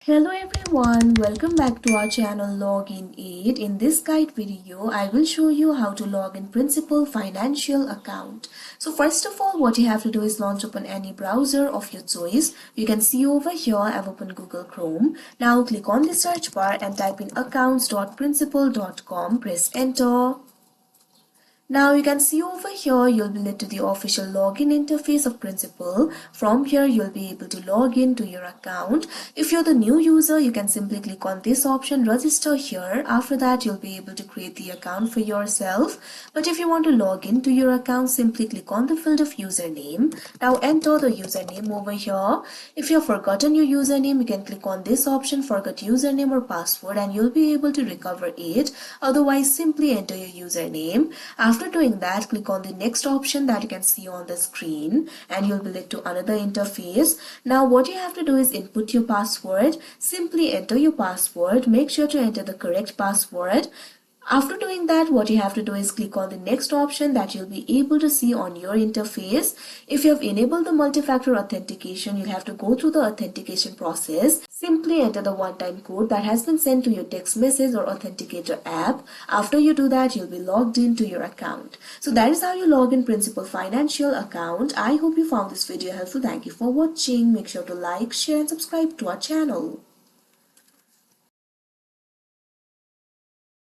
Hello everyone, welcome back to our channel Login Aid. In this guide video, I will show you how to log in Principal Financial account. So first of all, what you have to do is launch open any browser of your choice. You can see over here, I've opened Google Chrome. Now click on the search bar and type in accounts.principal.com, press enter. Now you can see over here you'll be led to the official login interface of Principal. From here you'll be able to log in to your account. If you're the new user, you can simply click on this option, register here. After that you'll be able to create the account for yourself. But if you want to log into your account, simply click on the field of username. Now enter the username over here. If you've forgotten your username, you can click on this option, forgot username or password, and you'll be able to recover it. Otherwise, simply enter your username. After doing that, click on the next option that you can see on the screen and you'll be led to another interface. Now what you have to do is input your password. Simply enter your password. Make sure to enter the correct password. After doing that, what you have to do is click on the next option that you'll be able to see on your interface. If you have enabled the multi-factor authentication, you'll have to go through the authentication process. Simply enter the one-time code that has been sent to your text message or authenticator app. After you do that, you'll be logged into your account. So that is how you log in Principal Financial account. I hope you found this video helpful. Thank you for watching. Make sure to like, share and subscribe to our channel.